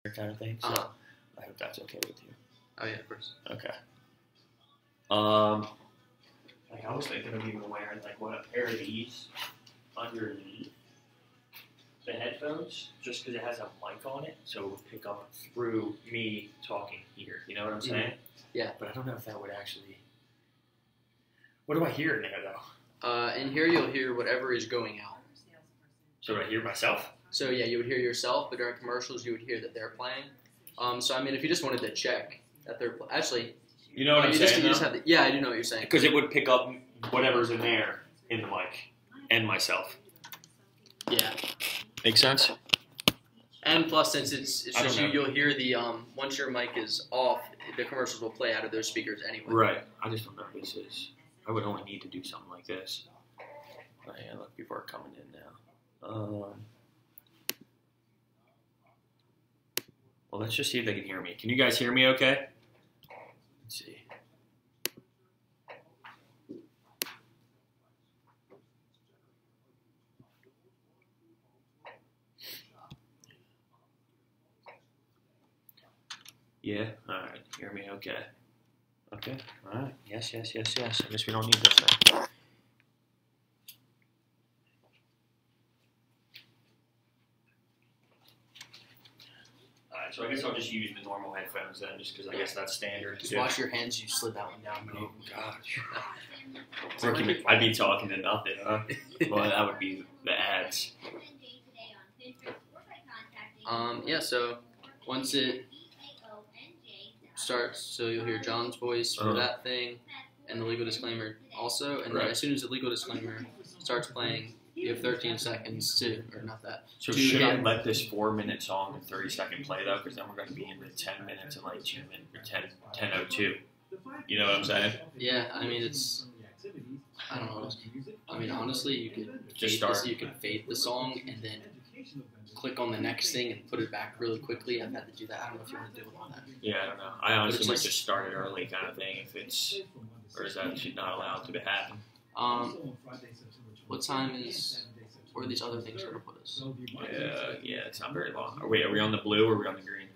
kind of thing. So I hope that's okay with you. Oh yeah, of course. Okay. Like I was thinking of even wearing like a pair of these underneath the headphones, just because it has a mic on it, so it would pick up through me talking here. You know what I'm saying? Yeah. But I don't know if that would actually. What do I hear in there though? In here you'll hear whatever is going out. So would I hear myself? So yeah, you would hear yourself, but during commercials you would hear that they're playing. So I mean, if you just wanted to check that they're actually, You know what I'm saying? You just have yeah, I do know what you're saying. Because it would pick up whatever's in there in the mic and myself. Yeah. Make sense? And plus, since it's I just don't know. you'll hear the once your mic is off, the commercials will play out of those speakers anyway. Right. I just don't know if this is. I would only need to do something like this. Oh, yeah, look, people are coming in now. Well, let's just see if they can hear me. Can you guys hear me okay? Let's see. Yeah? Alright, hear me okay. Okay, alright. Yes. I guess we don't need this then. Alright, so I guess I'll just use the normal headphones then, just because I guess that's standard. Just wash your hands. You slid that one down. Oh, gosh. I'd be talking to nothing, huh? Well, that would be the ads. Yeah. So once it starts, so you'll hear John's voice for that thing, and the legal disclaimer also. And then as soon as the legal disclaimer starts playing, you have 13 seconds to, or not that. So should I let this 4-minute song and 30-second play though? Because then we're going to be in with 10 minutes and like 2 minutes, or 10:02. You know what I'm saying? Yeah, I mean it's. I don't know. I mean honestly, you could Just fade start. you could fade the song and then click on the next thing and put it back really quickly. I've had to do that. I don't know if you want to do it on that. Yeah, I don't know. I honestly might just- just start it early kind of thing if it's, or is that not allowed to happen? What time is? Where are these other things going to put us? Yeah, it's not very long. Are we on the blue or are we on the green?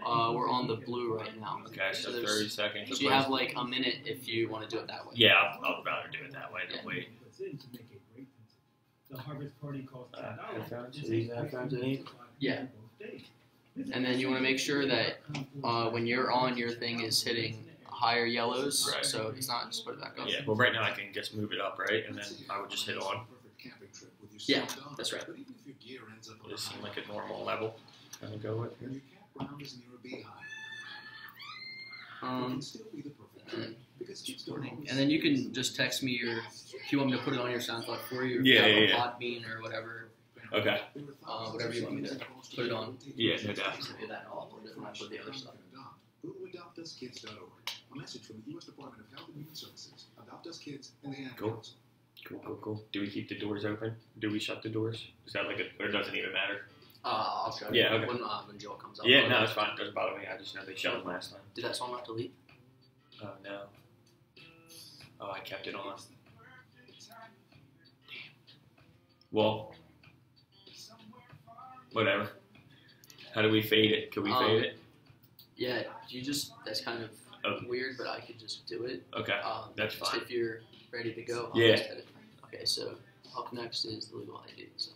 We're on the blue right now. Okay, so there's- 30 seconds. So you have like a minute if you want to do it that way. Yeah, I'll rather do it that way than wait. Yeah. And then you want to make sure that when you're on, your thing is hitting higher yellows. Right. So it's not just put it back up. Yeah, well right now I can just move it up, right? And then I would just hit on. Yeah, that's right. It just seem like a normal level. Kind of go with here. And then you can just text me if you want me to put it on your SoundCloud for you. Or Yeah. Podbean or whatever. Okay. Whatever you want me to put it on. Yeah, no doubt. Do that. I'll upload it when I put the other stuff. Go to adoptuskids.org. A message from the U.S. Department of Health and Human Services. Adopt Us Kids and the Ad Council. Cool. Do we keep the doors open? Do we shut the doors? Is that like or it doesn't even matter? I'll show you Yeah, okay. when Joel comes up. Yeah, no, it's fine. It doesn't bother me. I just know they shut them last time. Did that song not delete? Oh, no. Oh, I kept it on. Well, whatever. How do we fade it? Can we fade it? Yeah, that's kind of weird, but I could just do it. Okay, that's just fine. if you're ready to go. Yeah. Just edit. Okay, so up next is the legal ID. So.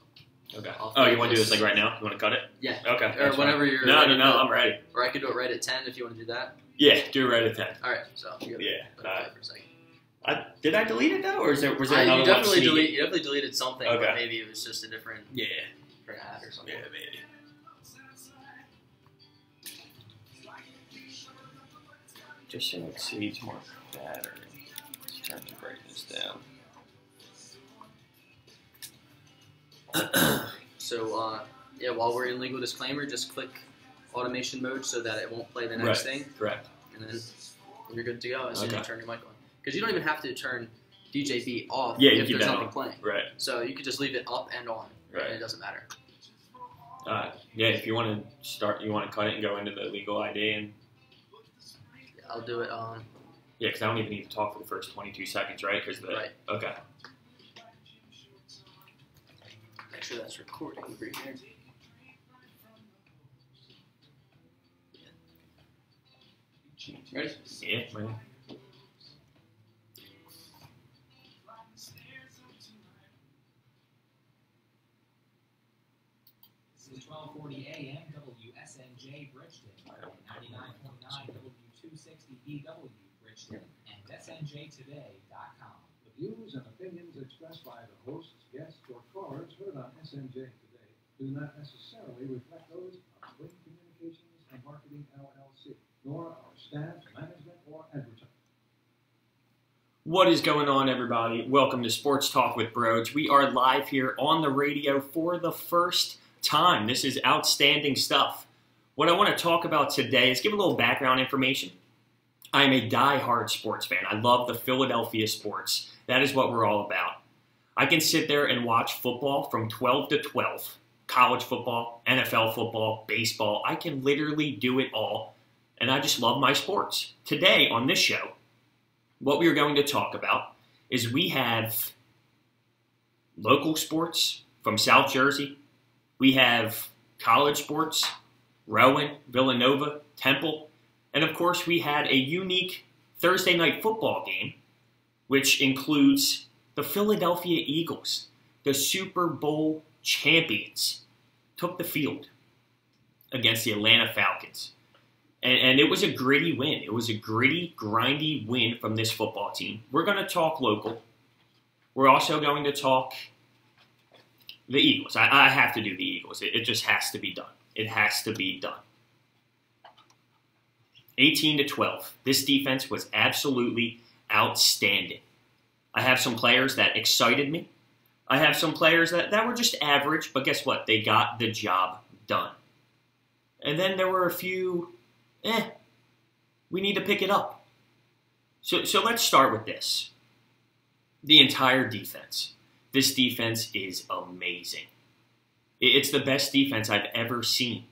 Okay. I'll Oh, you fade want to do this this. like right now? You want to cut it? Yeah. Okay. Or that's whenever fine. you're No, ready. I'm ready. Or I could do it right at 10 if you want to do that. Yeah, do it right at 10. All right, so you Yeah. for a second. Did I delete it though, or was there You another one? definitely deleted something, Okay. but maybe it was just a different Yeah. ad or something. Yeah, maybe. Just so it sees more battery. It's time to break this down. So, yeah, while we're in legal disclaimer, just click automation mode so that it won't play the next thing, Correct. and then you're good to go as soon as you Okay. turn your mic on. Because you don't even have to turn DJ beat off Yeah, you if keep there's that nothing on. playing. Right. So you could just leave it up and on, Right. and it doesn't matter. Yeah, if you want to start, you want to cut it and go into the legal ID, and Yeah, I'll do it on. yeah, because I don't even need to talk for the first 22 seconds, right? Because Right. Okay. Make sure that's recording over here. Ready? Yeah, ready. This is 1240 AM WSNJ Bridgeton, 99.9 W260EW Bridgeton, and SNJToday.com. The views and opinions expressed by the hosts, guests, or callers heard on SNJ Today do not necessarily reflect those of Wing Communications and Marketing LLC, nor our staff, management, or advertising. What is going on, everybody? Welcome to Sports Talk with Broads. We are live here on the radio for the first time. This is outstanding stuff. What I want to talk about today is give a little background information. I am a die-hard sports fan. I love the Philadelphia sports. That is what we're all about. I can sit there and watch football from 12 to 12. College football, NFL football, baseball. I can literally do it all. And I just love my sports. Today on this show, what we are going to talk about is we have local sports from South Jersey. We have college sports, Rowan, Villanova, Temple. And of course, we had a unique Thursday night football game, which includes the Philadelphia Eagles, the Super Bowl champions, took the field against the Atlanta Falcons. And it was a gritty win. It was a gritty, grindy win from this football team. We're going to talk local. We're also going to talk the Eagles. I have to do the Eagles. It just has to be done. It has to be done. 18-12. This defense was absolutely outstanding. I have some players that excited me. I have some players that were just average, but guess what? They got the job done. And then there were a few, we need to pick it up. So let's start with this. The entire defense. This defense is amazing. It's the best defense I've ever seen.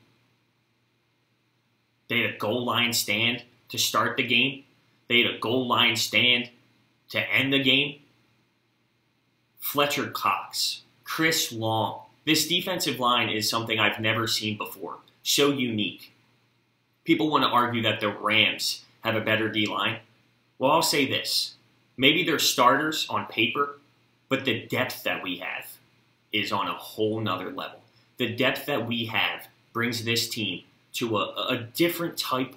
They had a goal line stand to start the game. They had a goal line stand to end the game. Fletcher Cox, Chris Long. This defensive line is something I've never seen before. So unique. People want to argue that the Rams have a better D-line. Well, I'll say this. Maybe they're starters on paper, but the depth that we have is on a whole nother level. The depth that we have brings this team to a different type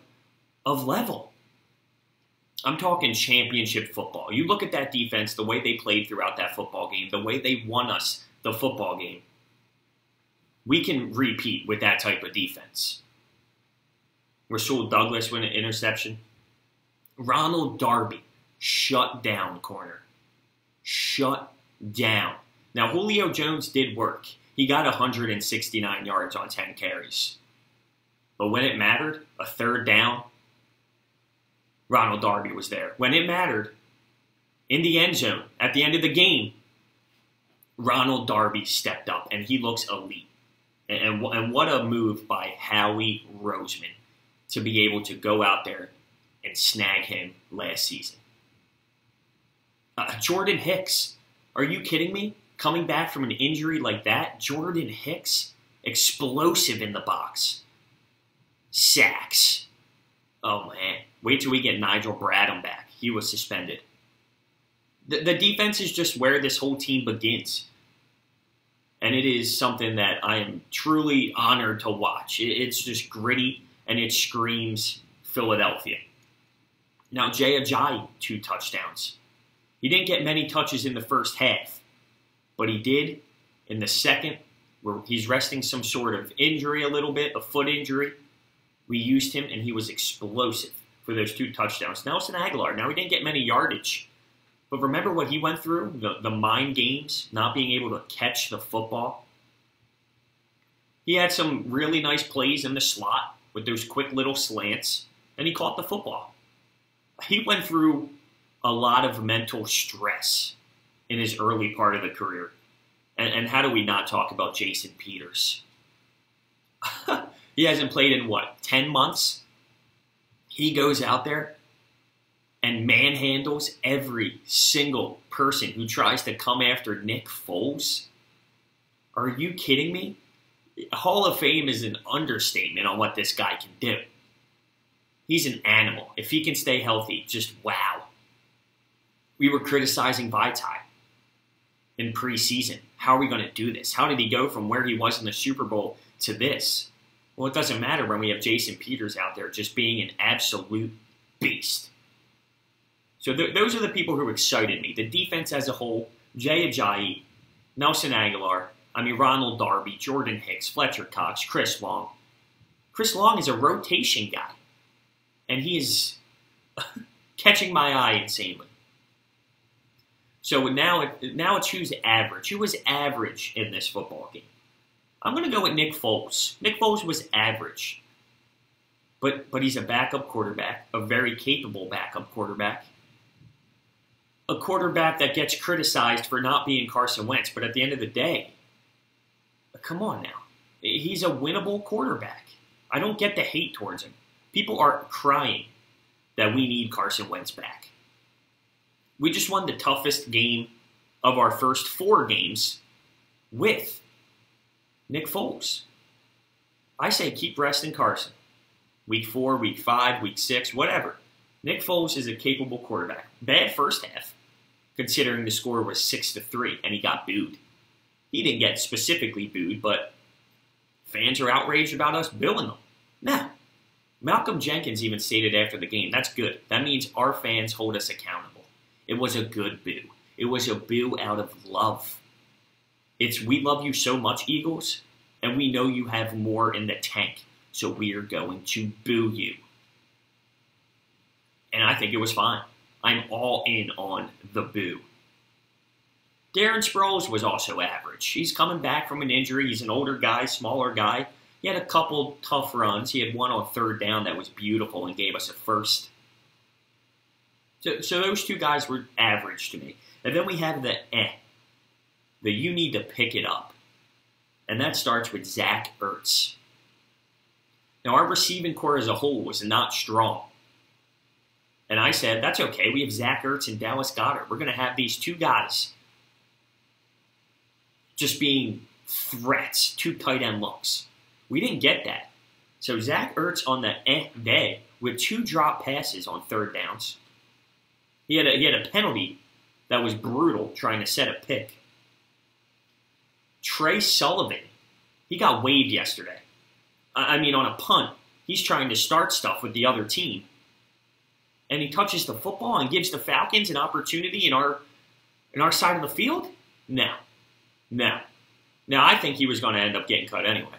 of level. I'm talking championship football. You look at that defense, the way they played throughout that football game, the way they won us the football game. We can repeat with that type of defense. Rasul Douglas with an interception. Ronald Darby, shut down corner. Shut down. Now, Julio Jones did work. He got 169 yards on 10 carries. But when it mattered, a third down, Ronald Darby was there. When it mattered, in the end zone, at the end of the game, Ronald Darby stepped up, and he looks elite. And what a move by Howie Roseman to be able to go out there and snag him last season. Jordan Hicks, are you kidding me? Coming back from an injury like that, Jordan Hicks, explosive in the box. Sacks. Oh, man. Wait till we get Nigel Bradham back. He was suspended. The defense is just where this whole team begins. And it is something that I am truly honored to watch. It's just gritty, and it screams Philadelphia. Now, Jay Ajayi, 2 touchdowns. He didn't get many touches in the first half, but he did in the second, where he's resting some sort of injury a little bit, a foot injury. We used him, and he was explosive for those 2 touchdowns. Nelson Aguilar, now he didn't get many yardage, but remember what he went through, the mind games, not being able to catch the football. He had some really nice plays in the slot with those quick little slants, and he caught the football. He went through a lot of mental stress in his early part of the career. And how do we not talk about Jason Peters? He hasn't played in, 10 months? He goes out there and manhandles every single person who tries to come after Nick Foles. Are you kidding me? Hall of Fame is an understatement on what this guy can do. He's an animal. If he can stay healthy, just wow. We were criticizing Vaitai in preseason. How are we going to do this? How did he go from where he was in the Super Bowl to this? Well, it doesn't matter when we have Jason Peters out there just being an absolute beast. So those are the people who excited me. The defense as a whole, Jay Ajayi, Nelson Aguilar, Ronald Darby, Jordan Hicks, Fletcher Cox, Chris Long. Chris Long is a rotation guy, and he is catching my eye insanely. So now it's who's average. Who was average in this football game? I'm going to go with Nick Foles. Nick Foles was average. But he's a backup quarterback, a very capable backup quarterback. A quarterback that gets criticized for not being Carson Wentz. But at the end of the day, come on now. He's a winnable quarterback. I don't get the hate towards him. People are crying that we need Carson Wentz back. We just won the toughest game of our first 4 games with Nick Foles. I say keep resting Carson. Week 4, week 5, week 6, whatever. Nick Foles is a capable quarterback. Bad first half, considering the score was 6-3 and he got booed. He didn't get specifically booed, but fans are outraged about us booing them. Now, Malcolm Jenkins even stated after the game, that's good. That means our fans hold us accountable. It was a good boo. It was a boo out of love. It's we love you so much, Eagles, and we know you have more in the tank, so we are going to boo you. And I think it was fine. I'm all in on the boo. Darren Sproles was also average. He's coming back from an injury. He's an older guy, smaller guy. He had a couple tough runs. He had one on 3rd down that was beautiful and gave us a first. So those 2 guys were average to me. And then we have the you need to pick it up. And that starts with Zach Ertz. Now, our receiving core as a whole was not strong. And I said, that's okay. We have Zach Ertz and Dallas Goedert. We're going to have these 2 guys just being threats, 2 tight end looks. We didn't get that. So Zach Ertz on the day with 2 drop passes on 3rd downs. He had a penalty that was brutal trying to set a pick. Trey Sullivan, he got waived yesterday. On a punt, he's trying to start stuff with the other team. And he touches the football and gives the Falcons an opportunity in our side of the field? No. Now, I think he was going to end up getting cut anyway.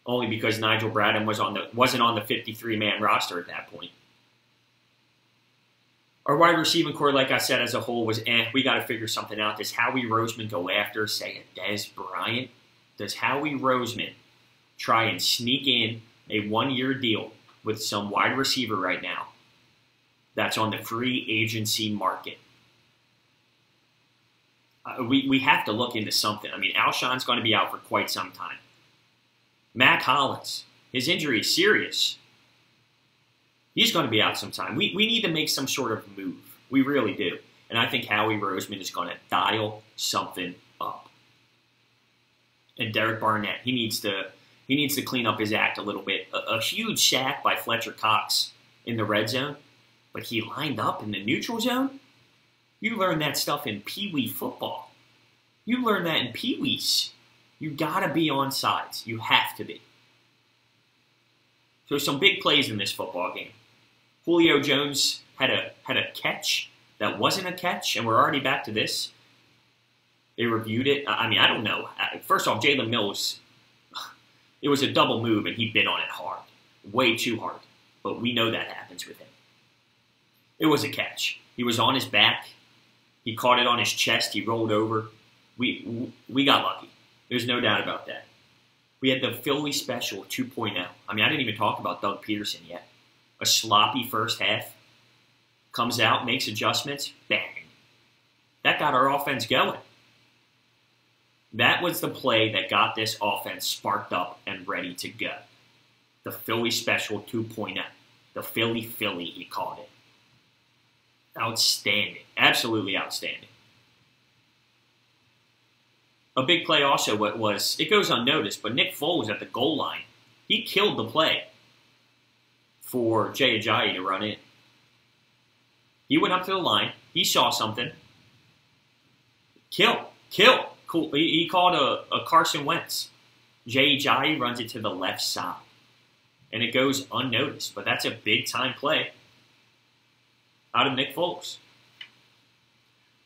Only because Nigel Bradham wasn't on the 53-man roster at that point. Our wide receiving core, like I said, as a whole was we got to figure something out. Does Howie Roseman go after, say, a Dez Bryant? Does Howie Roseman try and sneak in a 1-year deal with some wide receiver right now that's on the free agency market? We have to look into something. Alshon's going to be out for quite some time. Mac Hollins, his injury is serious. He's going to be out sometime. We need to make some sort of move. We really do. And I think Howie Roseman is going to dial something up. And Derek Barnett, he needs to clean up his act a little bit. A huge sack by Fletcher Cox in the red zone, but he lined up in the neutral zone? You learn that stuff in Pee Wee football. You learn that in Pee Wees. You got to be on sides. You have to be. So some big plays in this football game. Julio Jones had a catch that wasn't a catch, and we're already back to this. They reviewed it. I don't know. First off, Jalen Mills, it was a double move, and he bit on it hard. Way too hard. But we know that happens with him. It was a catch. He was on his back. He caught it on his chest. He rolled over. We got lucky. There's no doubt about that. We had the Philly Special 2.0. I didn't even talk about Doug Peterson yet. A sloppy first half. Comes out, makes adjustments, bang. That got our offense going. That was the play that got this offense sparked up and ready to go. The Philly Special 2.0. The Philly, he called it. Outstanding. Absolutely outstanding. A big play also it goes unnoticed, but Nick Foles at the goal line, he killed the play. for Jay Ajayi to run in. He went up to the line. He saw something. Kill. Cool. He called a Carson Wentz. Jay Ajayi runs it to the left side. And it goes unnoticed. But that's a big-time play out of Nick Foles.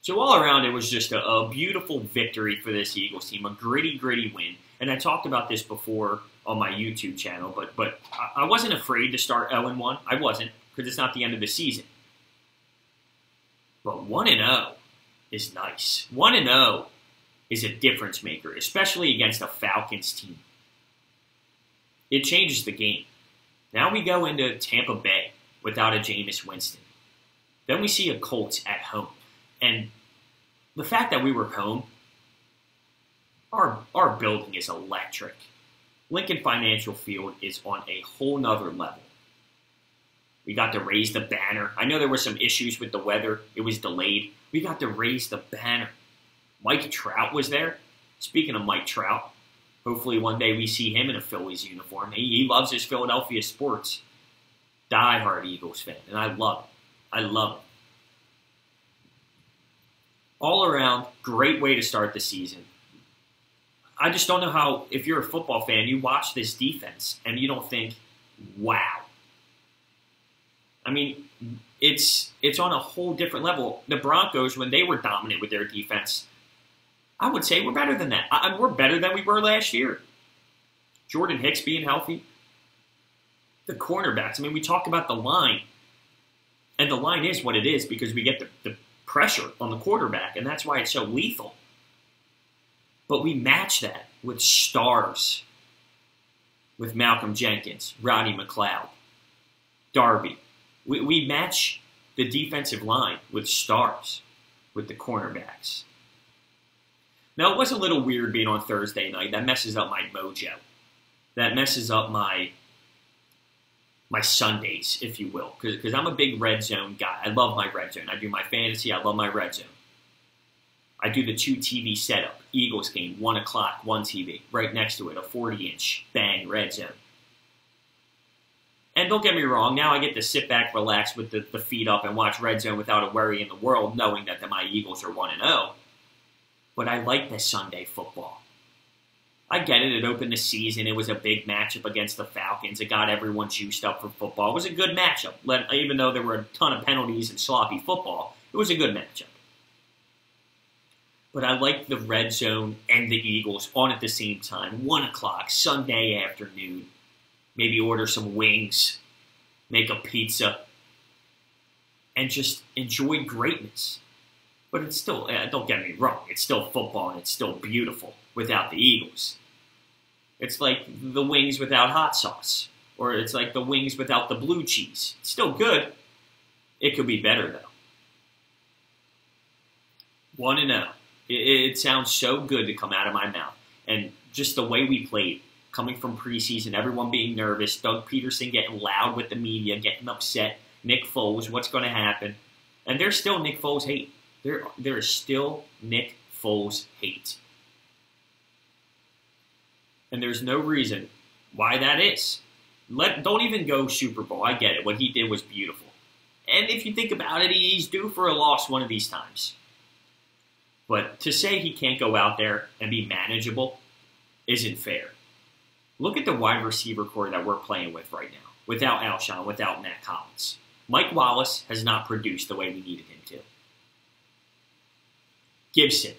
So all around, it was just a beautiful victory for this Eagles team. A gritty win. And I talked about this before on my YouTube channel. But I wasn't afraid to start 0-1. I wasn't. Because it's not the end of the season. But 1-0 is nice. 1-0 is a difference maker, especially against a Falcons team. It changes the game. Now we go into Tampa Bay without a Jameis Winston. Then we see a Colts at home. And the fact that we were home, our building is electric. Lincoln Financial Field is on a whole nother level. We got to raise the banner. I know there were some issues with the weather. It was delayed. We got to raise the banner. Mike Trout was there. Speaking of Mike Trout, hopefully one day we see him in a Phillies uniform. He loves his Philadelphia sports. Die-hard Eagles fan, and I love it. I love it. All around, great way to start the season. I just don't know how, if you're a football fan, you watch this defense and you don't think, wow. I mean, it's on a whole different level. The Broncos, when they were dominant with their defense, I would say we're better than that. We're better than we were last year. Jordan Hicks being healthy. The cornerbacks. I mean, we talk about the line. And the line is what it is because we get the pressure on the quarterback, and that's why it's so lethal. But we match that with stars. With Malcolm Jenkins, Roddy McLeod, Darby. We match the defensive line with stars, with the cornerbacks. Now, it was a little weird being on Thursday night. That messes up my mojo. That messes up my Sundays, if you will. Because I'm a big red zone guy. I love my red zone. I do my fantasy. I love my red zone. I do the 2 TV setup. Eagles game, 1 o'clock, 1 TV. Right next to it, a 40-inch, bang, red zone. And don't get me wrong, now I get to sit back, relax with the feet up and watch red zone without a worry in the world, knowing that my Eagles are 1-0. But I like this Sunday football. I get it. It opened the season. It was a big matchup against the Falcons. It got everyone juiced up for football. It was a good matchup. Even though there were a ton of penalties and sloppy football, it was a good matchup. But I like the red zone and the Eagles on at the same time. 1 o'clock, Sunday afternoon. Maybe order some wings, make a pizza, and just enjoy greatness. But it's still, don't get me wrong, it's still football and it's still beautiful without the Eagles. It's like the wings without hot sauce, or it's like the wings without the blue cheese. It's still good. It could be better, though. 1-0. It sounds so good to come out of my mouth. And just the way we played, coming from preseason, everyone being nervous, Doug Peterson getting loud with the media, getting upset, Nick Foles, what's going to happen? And there's still Nick Foles hate. There is still Nick Foles hate. And there's no reason why that is. Don't even go Super Bowl. I get it. What he did was beautiful. And if you think about it, he's due for a loss one of these times. But to say he can't go out there and be manageable isn't fair. Look at the wide receiver core that we're playing with right now. Without Alshon, without Matt Collins. Mike Wallace has not produced the way we needed him to. Gibson,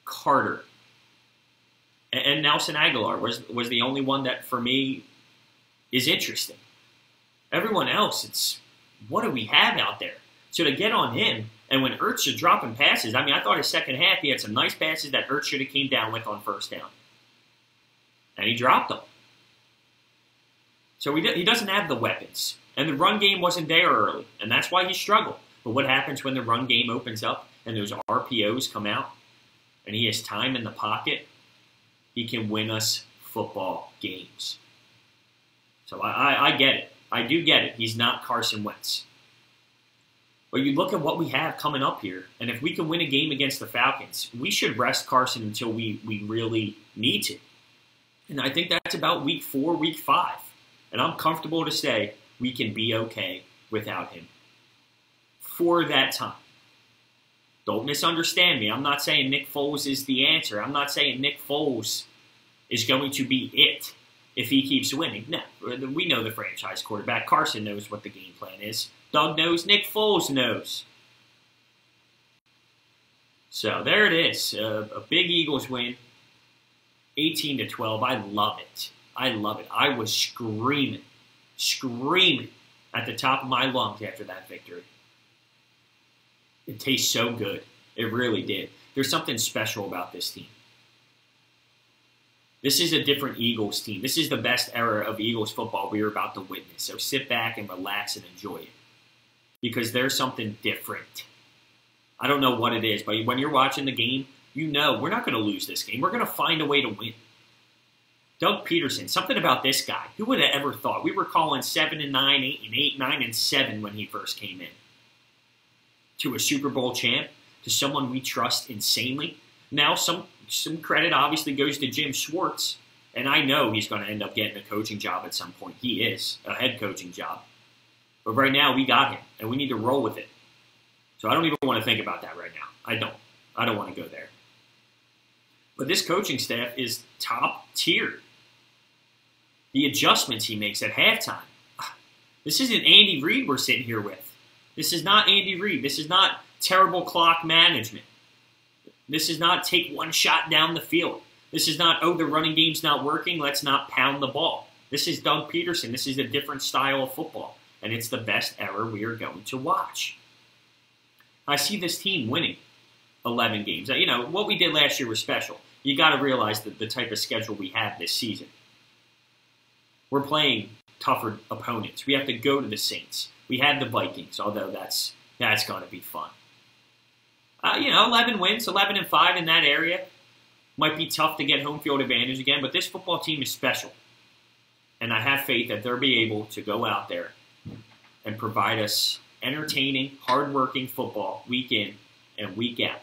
Carter, and Nelson Aguilar was the only one that, for me, is interesting. Everyone else, it's, what do we have out there? So to get on him, and when Ertz is dropping passes, I mean, I thought his second half, he had some nice passes that Ertz should have came down with on first down. And he dropped them. So he doesn't have the weapons. And the run game wasn't there early, and that's why he struggled. But what happens when the run game opens up and those RPOs come out and he has time in the pocket? He can win us football games. So I get it. I do get it. He's not Carson Wentz. But you look at what we have coming up here, and if we can win a game against the Falcons, we should rest Carson until we really need to. And I think that's about week 4, week 5. And I'm comfortable to say we can be okay without him for that time. Don't misunderstand me. I'm not saying Nick Foles is the answer. I'm not saying Nick Foles is going to be it if he keeps winning. No, we know the franchise quarterback. Carson knows what the game plan is. Doug knows. Nick Foles knows. So there it is. A big Eagles win. 18-12. I love it. I love it. I was screaming at the top of my lungs after that victory. It tastes so good. It really did. There's something special about this team. This is a different Eagles team. This is the best era of Eagles football we are about to witness. So sit back and relax and enjoy it. Because there's something different. I don't know what it is, but when you're watching the game, you know we're not going to lose this game. We're going to find a way to win. Doug Peterson, something about this guy. Who would have ever thought? We were calling 7-9, 8-8, 9-7 when he first came in. To a Super Bowl champ, to someone we trust insanely. Now, some credit obviously goes to Jim Schwartz, and I know he's going to end up getting a coaching job at some point. He is, a head coaching job. But right now, we got him, and we need to roll with it. So I don't even want to think about that right now. I don't want to go there. But this coaching staff is top tier. The adjustments he makes at halftime. This isn't Andy Reid we're sitting here with. This is not Andy Reid. This is not terrible clock management. This is not take one shot down the field. This is not, oh, the running game's not working, let's not pound the ball. This is Doug Peterson. This is a different style of football. And it's the best era we are going to watch. I see this team winning 11 games. You know, what we did last year was special. You got to realize that the type of schedule we have this season. We're playing tougher opponents. We have to go to the Saints. We had the Vikings, although that's going to be fun. 11 wins, 11-5 in that area. Might be tough to get home field advantage again, but this football team is special. And I have faith that they'll be able to go out there and provide us entertaining, hard-working football week in and week out,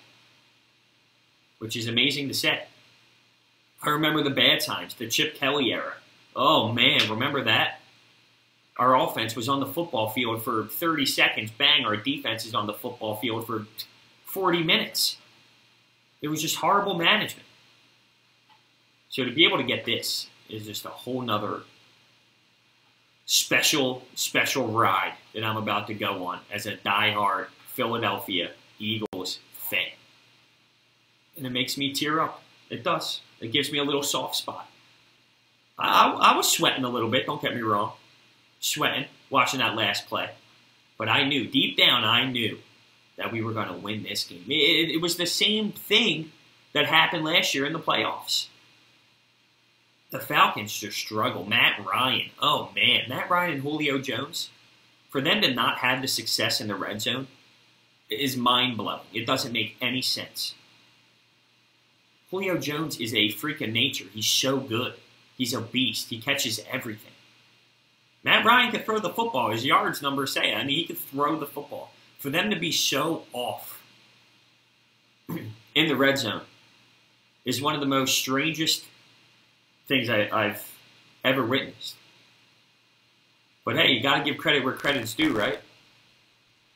which is amazing to say. I remember the bad times, the Chip Kelly era. Oh, man, remember that? Our offense was on the football field for 30 seconds. Bang, our defense is on the football field for 40 minutes. It was just horrible management. So to be able to get this is just a whole nother special ride that I'm about to go on as a diehard Philadelphia Eagles fan. And it makes me tear up. It does. It gives me a little soft spot. I was sweating a little bit, don't get me wrong. Sweating, watching that last play. But I knew, deep down, I knew that we were going to win this game. It was the same thing that happened last year in the playoffs. The Falcons just struggle. Matt Ryan, oh man, Matt Ryan and Julio Jones, for them to not have the success in the red zone is mind-blowing. It doesn't make any sense. Julio Jones is a freak of nature. He's so good. He's a beast. He catches everything. Matt Ryan could throw the football. His yards numbers say, I mean, he could throw the football. For them to be so off in the red zone is one of the most strangest things I've ever witnessed. But hey, you got to give credit where credit's due, right?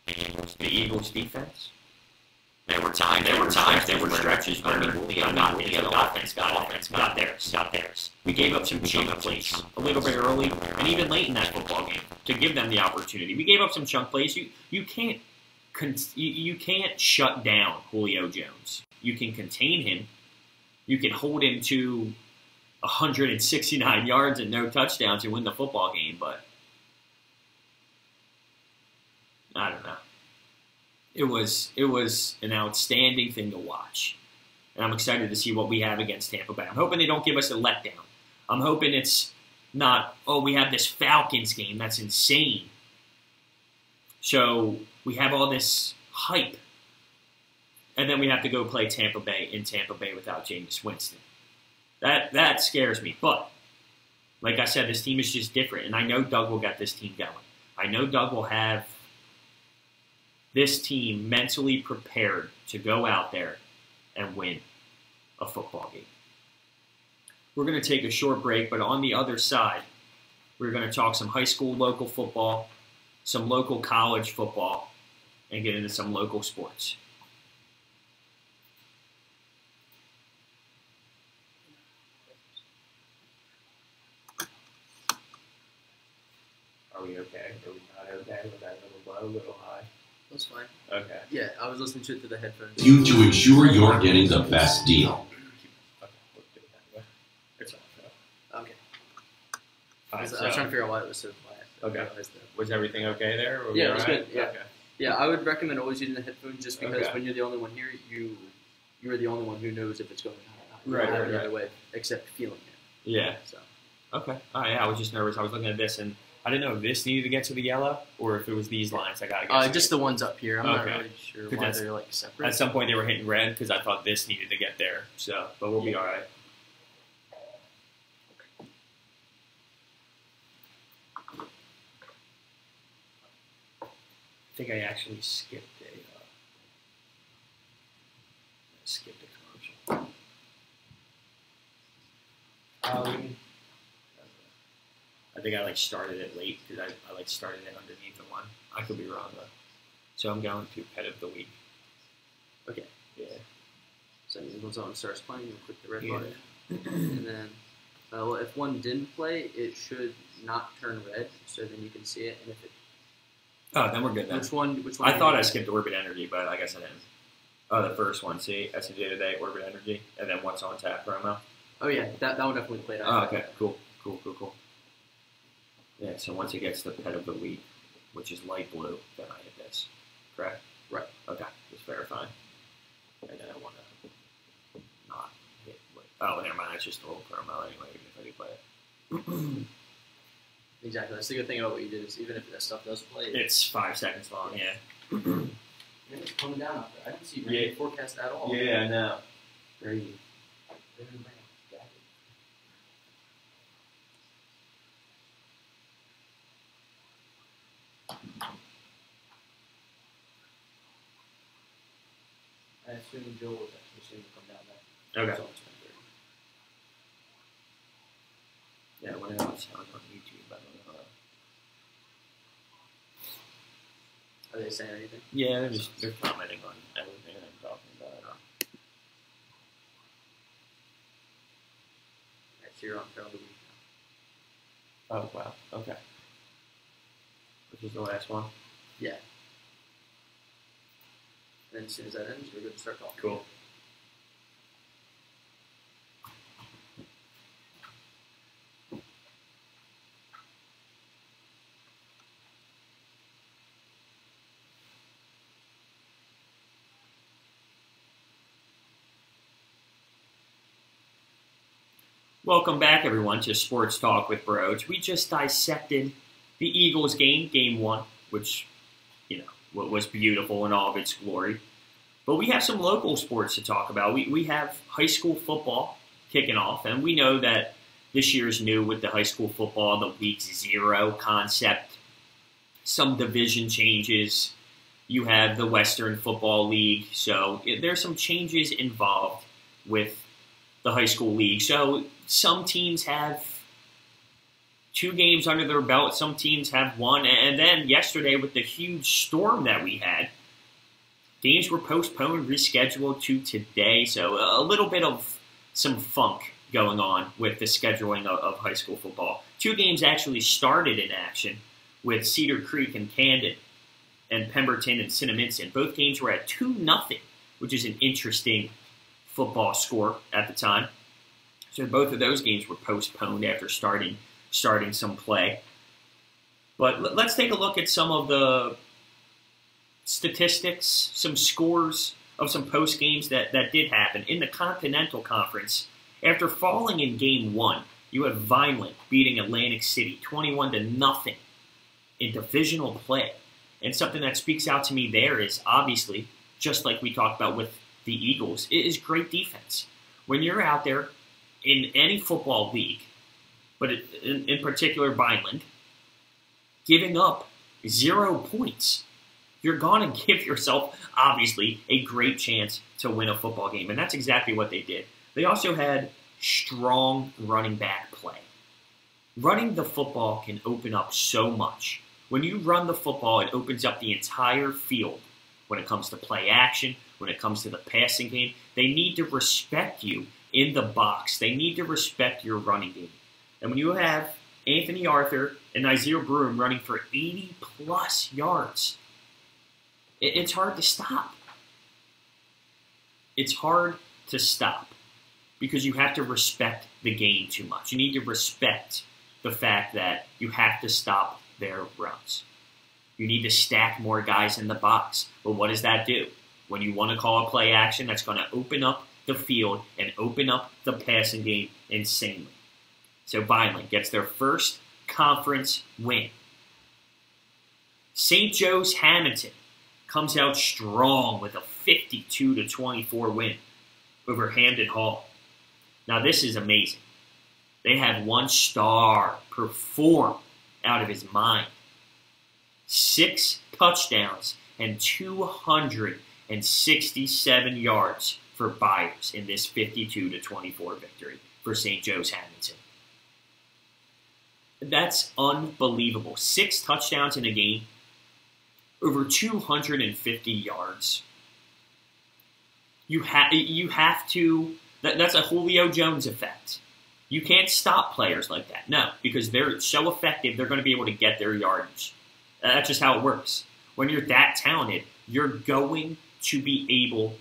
The Eagles defense. There were times, there were stretches where the offense got theirs. We gave up some chunk plays a little bit early, and even late in that football game to give them the opportunity. We gave up some chunk plays. You can't shut down Julio Jones. You can contain him. You can hold him to 169 yards and no touchdowns and win the football game, but I don't know. It was an outstanding thing to watch. And I'm excited to see what we have against Tampa Bay. I'm hoping they don't give us a letdown. I'm hoping it's not, oh, we have this Falcons game. That's insane. So we have all this hype. And then we have to go play Tampa Bay in Tampa Bay without Jameis Winston. That scares me. But, like I said, this team is just different. And I know Doug will get this team going. I know Doug will have this team mentally prepared to go out there and win a football game. We're going to take a short break, but on the other side, We're going to talk some high school local football, some local college football, and get into some local sports. Are we okay? Are we not okay? Was that a little low, a little high? That's fine. Okay. Yeah, I was listening to it through the headphones. You to ensure you're getting the best deal. Okay, we'll do it that way. It's off. Okay. All I right, was so, trying to figure out why it was so quiet. I Okay. realized that. was everything okay there? Were we Yeah, it was all right? good, yeah. Okay. Yeah, I would recommend always using the headphones just because Okay. when you're the only one here, you're the only one who knows if it's going on or not. You Right, don't have right, any right. other way except feeling it. Yeah. So Okay. All right. Yeah, I was just nervous. I was looking at this, and I didn't know if this needed to get to the yellow or if it was these lines I got to get to. just the ones up here. I'm not Okay. really sure 'Cause why that's- they're like separate. At some point, they were hitting red because I thought this needed to get there. So, but we'll be all right. I think I actually skipped a commercial. I think I like started it late because I like started it underneath the one. I could be wrong though. So I'm going to pet of the week. Okay. Yeah. So when the zone starts playing, you'll click the red Yeah. button, and then if one didn't play, it should not turn red. So then you can see it, and if it Oh, then we're good then. which one? I thought I skipped Orbit Energy, but I guess I didn't. Oh, the first one, see? SNJ Today, Orbit Energy, and then What's on Tap promo. Oh yeah, that one definitely played Oh, out. okay, cool. Yeah, so once it gets to Pet of the Week, which is light blue, then I hit this. Correct? Right. Okay, just verifying. And then I want to not hit. Oh, never mind. It's just a little promo anyway, even if I do play it. Exactly. That's the good thing about what you did is even if that stuff does play, It's 5 seconds long, yeah. it's coming down out there. I didn't see rain forecast at all. Yeah, I know. Crazy. I assume Joe was actually seeing it come down there. Okay. It's almost 10:30. Yeah, when it sounds on YouTube, I don't know. Are they saying anything? Yeah, they're commenting on everything I'm talking about. Alright, so you're on Trail of the Week Oh, wow. Okay. Which is the last one? now. Yeah. And then as soon as that ends, we're good to start talking. Cool. Welcome back, everyone, to Sports Talk with Broach. We just dissected the Eagles game, Game 1, which, was beautiful in all of its glory. But we have some local sports to talk about. We have high school football kicking off, and we know that this year's new with the high school football, the Week 0 concept, some division changes. You have the Western Football League, so there's some changes involved with the high school league. So some teams have 2 games under their belt. Some teams have 1. And then yesterday with the huge storm that we had, games were postponed, rescheduled to today. So a little bit of some funk going on with the scheduling of high school football. 2 games actually started in action with Cedar Creek and Camden and Pemberton and Cinnaminson. Both games were at 2-0, which is an interesting football score at the time. So both of those games were postponed after starting some play. But let's take a look at some of the statistics, some scores of some post games that did happen. In the Continental Conference, after falling in Game 1, you have Vineland beating Atlantic City 21-0 in divisional play. And something that speaks out to me there is obviously, just like we talked about with the Eagles, it is great defense. When you're out there in any football league, but in particular Vineland, giving up 0 points, you're going to give yourself, obviously, a great chance to win a football game. And that's exactly what they did. They also had strong running back play. running the football can open up so much. When you run the football, it opens up the entire field. When it comes to play action, when it comes to the passing game, they need to respect you in the box. They need to respect your running game. And when you have Anthony Arthur and Isaiah Broom running for 80-plus yards, it's hard to stop. It's hard to stop because you have to respect the game too much. You need to respect the fact that you have to stop their runs. You need to stack more guys in the box. But what does that do? When you want to call a play action, that's going to open up the field and open up the passing game insanely. So Vineland gets their first conference win. St. Joe's Hamilton comes out strong with a 52-24 win over Hamden Hall. Now this is amazing. They had one star perform out of his mind. 6 touchdowns and 267 yards for Byers in this 52-24 victory for St. Joe's Hamilton. That's unbelievable. 6 touchdowns in a game, over 250 yards. You have to. That's a Julio Jones effect. You can't stop players like that. No, because they're so effective, they're going to be able to get their yardage. That's just how it works. When you're that talented, you're going to be able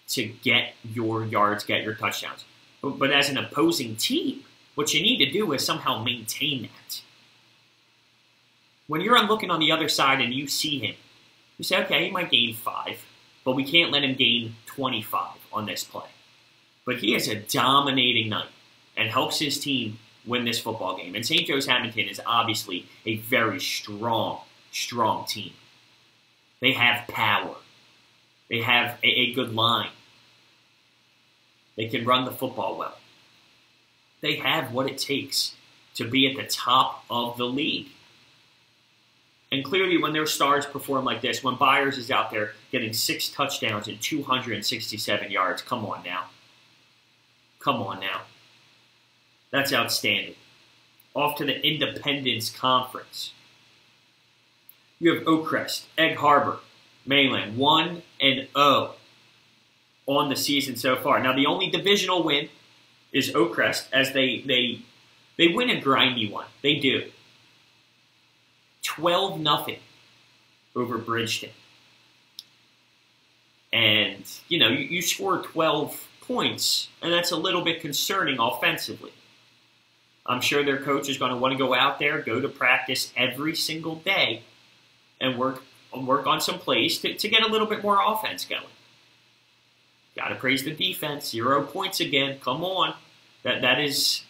to get your yards, get your touchdowns. But as an opposing team, what you need to do is somehow maintain that. When you're looking on the other side and you see him, you say, okay, he might gain 5, but we can't let him gain 25 on this play. But he has a dominating night and helps his team win this football game. And St. Joe's Hamilton is obviously a very strong team. They have power. They have a good line. They can run the football well. They have what it takes to be at the top of the league. And clearly when their stars perform like this, when Byers is out there getting 6 touchdowns and 267 yards, come on now. Come on now. That's outstanding. Off to the Independence Conference. You have Oakcrest, Egg Harbor, Mainland, 1-0 on the season so far. Now the only divisional win is Oakcrest, as they win a grindy one. They do. 12-0 over Bridgeton. And, you know, you score 12 points, and that's a little bit concerning offensively. I'm sure their coach is going to want to go out there, go to practice every single day, and work on some plays to get a little bit more offense going. Got to praise the defense. 0 points again. Come on. That's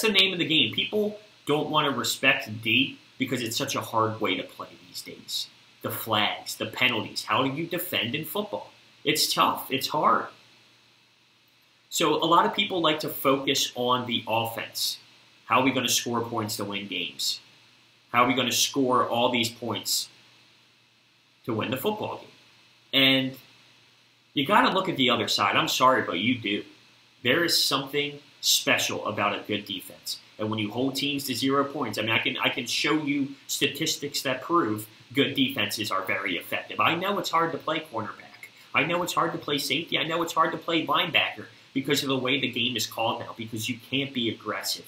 the name of the game. People don't want to respect D because it's such a hard way to play these days. The flags, the penalties. How do you defend in football? It's tough. It's hard. So a lot of people like to focus on the offense. How are we going to score points to win games? How are we going to score all these points to win the football game? And you got to look at the other side. I'm sorry, but you do. There is something special about a good defense. And when you hold teams to 0 points, I mean, I can show you statistics that prove good defenses are very effective. I know it's hard to play cornerback. I know it's hard to play safety. I know it's hard to play linebacker because of the way the game is called now, because you can't be aggressive.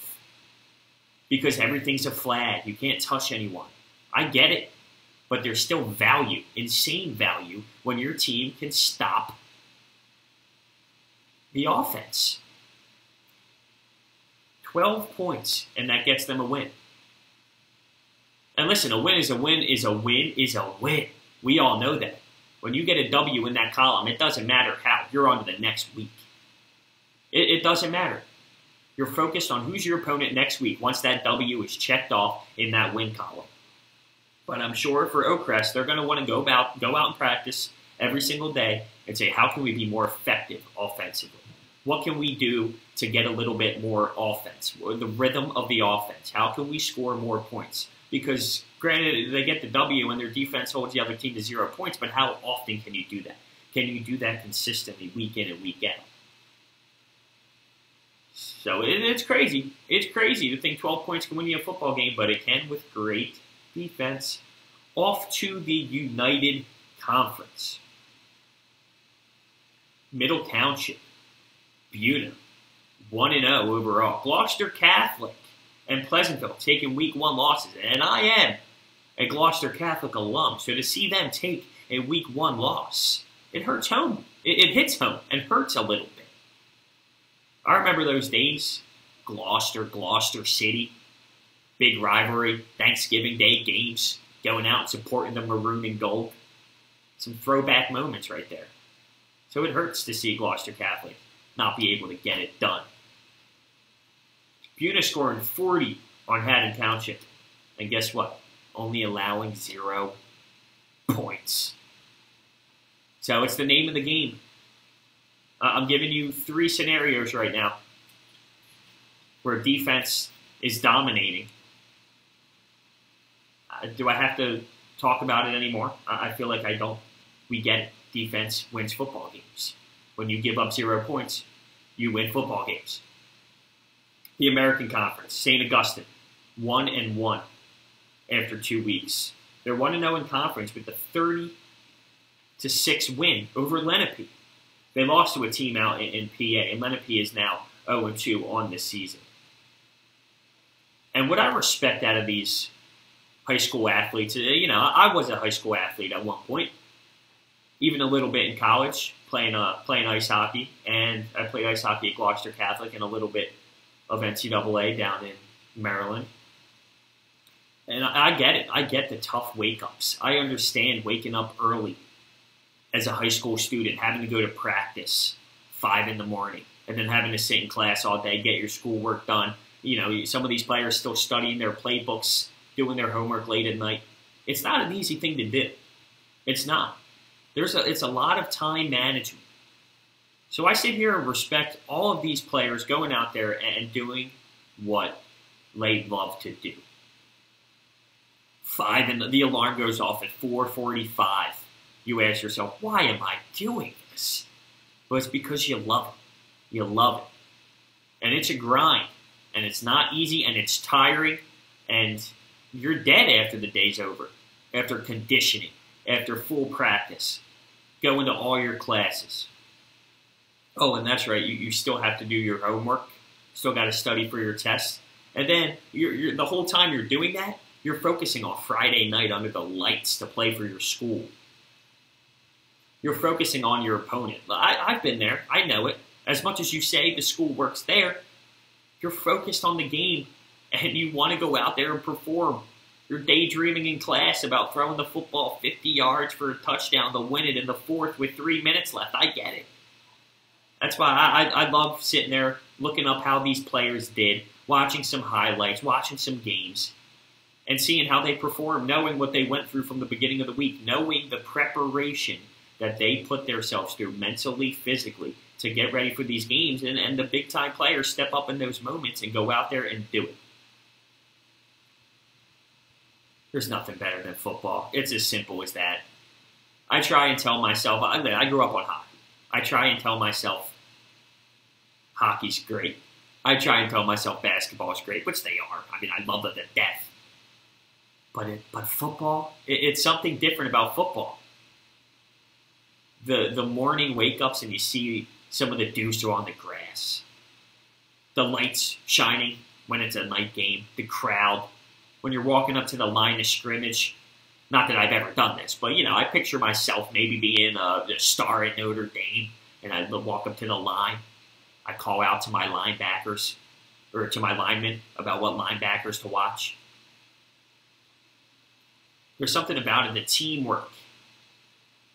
Because everything's a flag. You can't touch anyone. I get it. But there's still value, insane value, when your team can stop the offense. 12 points, and that gets them a win. And listen, a win is a win is a win is a win. We all know that. When you get a W in that column, it doesn't matter how. You're on to the next week. It doesn't matter. You're focused on who's your opponent next week once that W is checked off in that win column. But I'm sure for Oakcrest, they're going to want to go out and practice every single day and say, how can we be more effective offensively? What can we do to get a little bit more offense? The rhythm of the offense. How can we score more points? Because granted, they get the W and their defense holds the other team to 0 points, but how often can you do that? Can you do that consistently week in and week out? So it's crazy. It's crazy to think 12 points can win you a football game, but it can with great defense. Off to the United Conference. Middle Township, Buena, 1-0 overall. Gloucester Catholic and Pleasantville taking week 1 losses. And I am a Gloucester Catholic alum, so to see them take a week 1 loss, it hurts home. It hits home and hurts a little bit. I remember those days, Gloucester City, big rivalry, Thanksgiving Day games, going out and supporting the maroon and gold. Some throwback moments right there. So it hurts to see Gloucester Catholic not be able to get it done. Buena scoring 40 on Haddon Township. And guess what? Only allowing 0 points. So it's the name of the game. I'm giving you 3 scenarios right now where defense is dominating. Do I have to talk about it anymore? I feel like I don't. We get it. Defense wins football games. When you give up 0 points, you win football games. The American Conference, St. Augustine, 1-1 after 2 weeks. They're 1-0 in conference with a 30-6 win over Lenape. They lost to a team out in PA, and Lenape is now 0-2 on this season. And what I respect out of these high school athletes, I was a high school athlete at one point, even a little bit in college, playing ice hockey, and I played ice hockey at Gloucester Catholic and a little bit of NCAA down in Maryland. And I get it. I get the tough wake-ups. I understand waking up early as a high school student, having to go to practice 5 in the morning, and then having to sit in class all day, get your schoolwork done. Some of these players still studying their playbooks, doing their homework late at night. It's not an easy thing to do. It's not. It's a lot of time management. So I sit here and respect all of these players going out there and doing what they love to do. 5 and the alarm goes off at 4:45. You ask yourself, why am I doing this? Well, it's because you love it. You love it. And it's a grind. And it's not easy, and it's tiring, and you're dead after the day's over, after conditioning, after full practice, going to all your classes. Oh, and that's right, you still have to do your homework, still got to study for your tests, and then you're the whole time you're doing that, you're focusing on Friday night under the lights to play for your school. You're focusing on your opponent. I've been there. I know it. As much as you say the school work's there, you're focused on the game, and you want to go out there and perform. You're daydreaming in class about throwing the football 50 yards for a touchdown to win it in the 4th with 3 minutes left. I get it. That's why I love sitting there looking up how these players did, watching some highlights, watching some games, and seeing how they perform, knowing what they went through from the beginning of the week, knowing the preparation that they put themselves through mentally, physically, to get ready for these games, and the big-time players step up in those moments and go out there and do it. There's nothing better than football. It's as simple as that. I try and tell myself, I grew up on hockey. I try and tell myself hockey's great. I try and tell myself basketball's great, which they are. I love it to death. But football, it's something different about football. The morning wake-ups and you see some of the dudes are on the grass. The lights shining when it's a night game. The crowd. When you're walking up to the line of scrimmage. Not that I've ever done this, but, I picture myself maybe being a star at Notre Dame. And I walk up to the line. I call out to my linebackers. Or to my linemen about what linebackers to watch. There's something about it, the teamwork.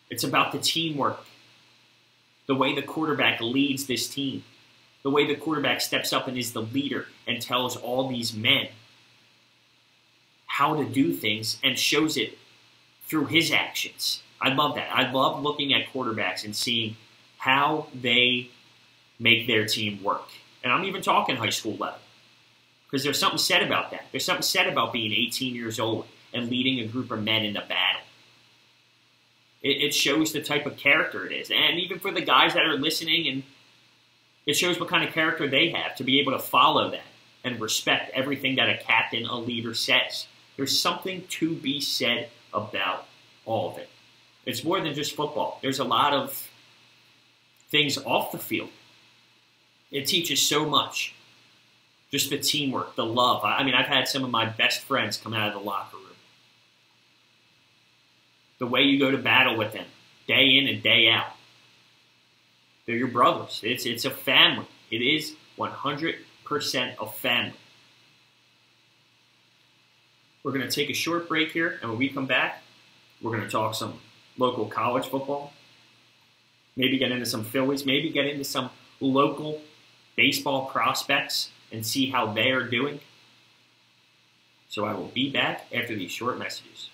It's about the teamwork. The way the quarterback leads this team. The way the quarterback steps up and is the leader and tells all these men how to do things and shows it through his actions. I love that. I love looking at quarterbacks and seeing how they make their team work. And I'm even talking high school level. Because there's something said about that. There's something said about being 18 years old and leading a group of men into battle. It shows the type of character it is. And even for the guys that are listening and It shows what kind of character they have to be able to follow that and respect everything that a captain, a leader says. There's something to be said about all of it. It's more than just football. There's a lot of things off the field. It teaches so much. Just the teamwork, the love. I mean, I've had some of my best friends come out of the locker room. The way you go to battle with them, day in and day out. They're your brothers. It's a family. It is 100% a family. We're going to take a short break here, and when we come back, we're going to talk some local college football, maybe get into some Phillies, maybe get into some local baseball prospects and see how they are doing. So I will be back after these short messages.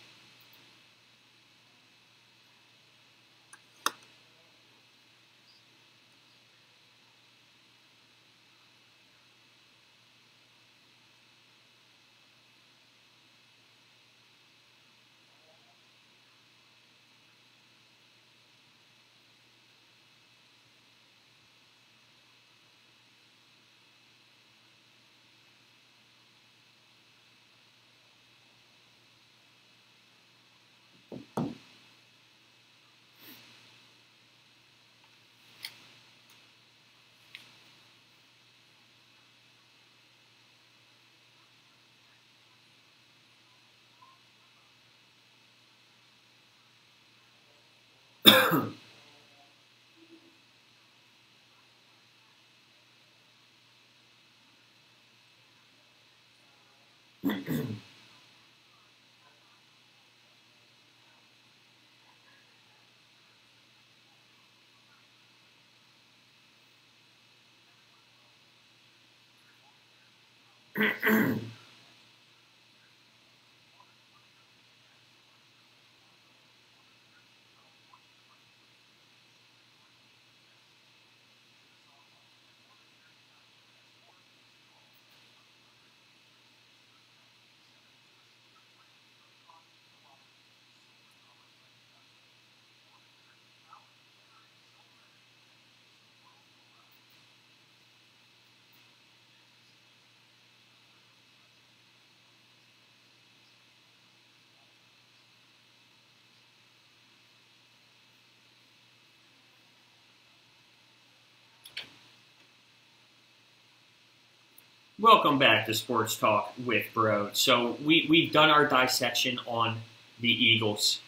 Welcome back to Sports Talk with Bro. So we've done our dissection on the Eagles.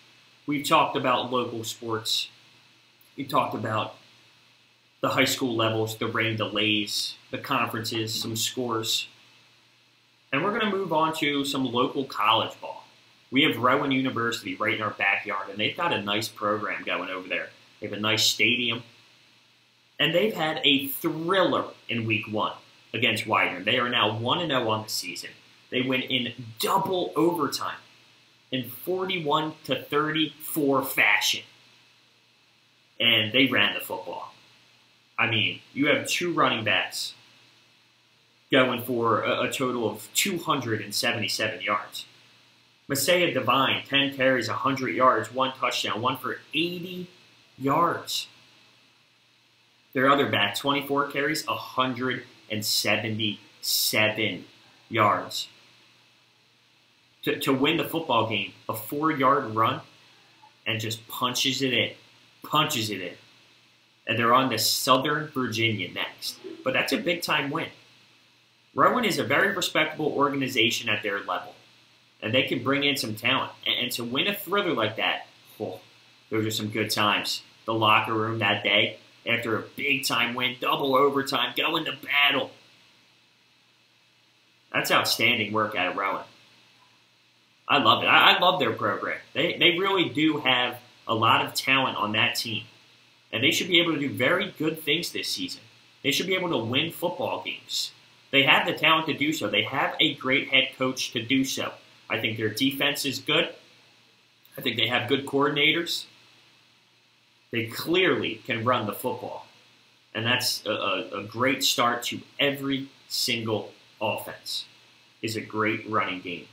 We've talked about local sports. We talked about the high school levels, the rain delays, the conferences, some scores. And we're going to move on to some local college ball. We have Rowan University right in our backyard, and they've got a nice program going over there. They have a nice stadium. And they've had a thriller in week 1. Against Widener. They are now 1-0 on the season. They win in double overtime in 41-34 fashion. And they ran the football. I mean, you have 2 running backs going for a total of 277 yards. Messiah Devine, 10 carries, 100 yards, 1 touchdown, 1 for 80 yards. Their other back, 24 carries, 177 yards. To win the football game, a 4-yard run, and just punches it in. And they're on to Southern Virginia next. But that's a big-time win. Rowan is a very respectable organization at their level. And they can bring in some talent. And to win a thriller like that, those are some good times. The locker room that day, after a big-time win, double overtime, going to battle. That's outstanding work out of Rowan. I love it. I love their program. They really do have a lot of talent on that team. And they should be able to do very good things this season. They should be able to win football games. They have the talent to do so. They have a great head coach to do so. I think their defense is good. I think they have good coordinators. They clearly can run the football. And that's a great start to every single offense, is a great running game.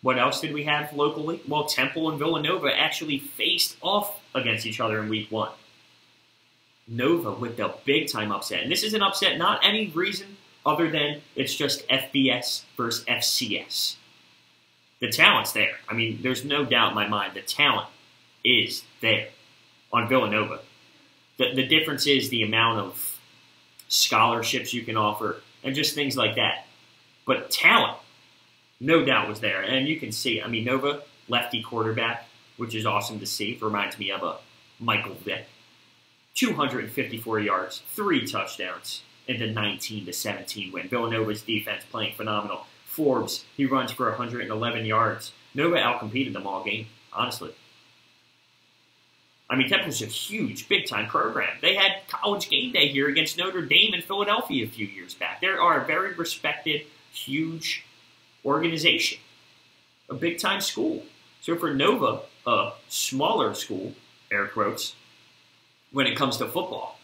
What else did we have locally? Well, Temple and Villanova actually faced off against each other in week 1. Nova with the big-time upset. And this is an upset, not any reason other than it's just FBS versus FCS. The talent's there. I mean, there's no doubt in my mind the talent is there on Villanova. The difference is the amount of scholarships you can offer and just things like that. But talent, no doubt, was there. And you can see, I mean, Nova, lefty quarterback, which is awesome to see. Reminds me of a Michael Vick. 254 yards, 3 touchdowns in the 19-17 win. Villanova's defense playing phenomenal. Forbes, he runs for 111 yards. Nova outcompeted them all game, honestly. I mean, Temple's a huge, big-time program. They had college game day here against Notre Dame in Philadelphia a few years back. They are a very respected, huge organization, a big-time school. So for Nova, a smaller school, air quotes, when it comes to football,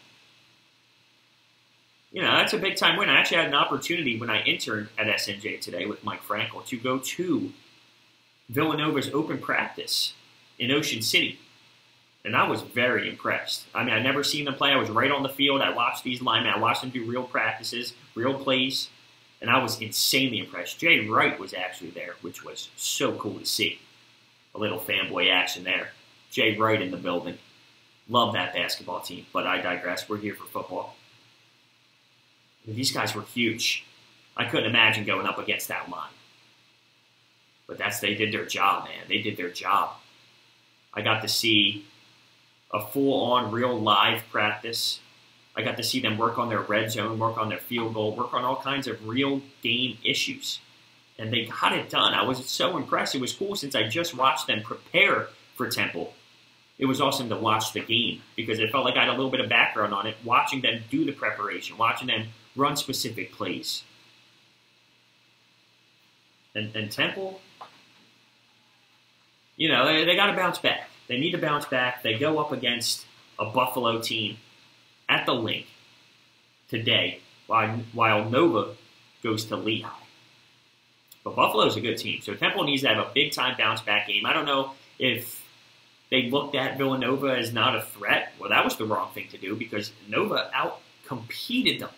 you know, that's a big-time win. I actually had an opportunity when I interned at SNJ Today with Mike Frankel to go to Villanova's open practice in Ocean City. And I was very impressed. I mean, I'd never seen them play. I was right on the field. I watched these linemen. I watched them do real practices, real plays. And I was insanely impressed. Jay Wright was actually there, which was so cool to see. A little fanboy action there. Jay Wright in the building. Love that basketball team. But I digress. We're here for football. These guys were huge. I couldn't imagine going up against that line. But they did their job, man. They did their job. I got to see a full-on, real live practice. I got to see them work on their red zone, work on their field goal, work on all kinds of real game issues. And they got it done. I was so impressed. It was cool since I just watched them prepare for Temple. It was awesome to watch the game because it felt like I had a little bit of background on it, watching them do the preparation, watching them run specific plays. And Temple, you know, they got to bounce back. They need to bounce back. They go up against a Buffalo team at the Link today, while Nova goes to Lehigh. But Buffalo's a good team, so Temple needs to have a big-time bounce-back game. I don't know if they looked at Villanova as not a threat. Well, that was the wrong thing to do because Nova out-competed them.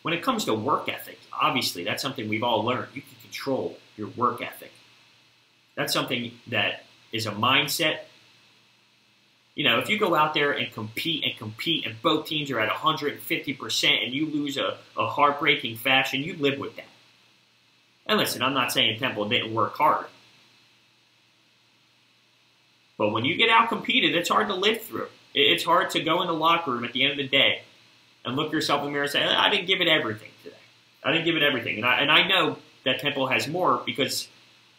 When it comes to work ethic, obviously, that's something we've all learned. You can control your work ethic. That's something that is a mindset. You know, if you go out there and compete, and both teams are at 150%, and you lose a heartbreaking fashion, you live with that. And listen, I'm not saying Temple didn't work hard. But when you get out-competed, it's hard to live through. It's hard to go in the locker room at the end of the day and look yourself in the mirror and say, I didn't give it everything today. I didn't give it everything. And I know that Temple has more because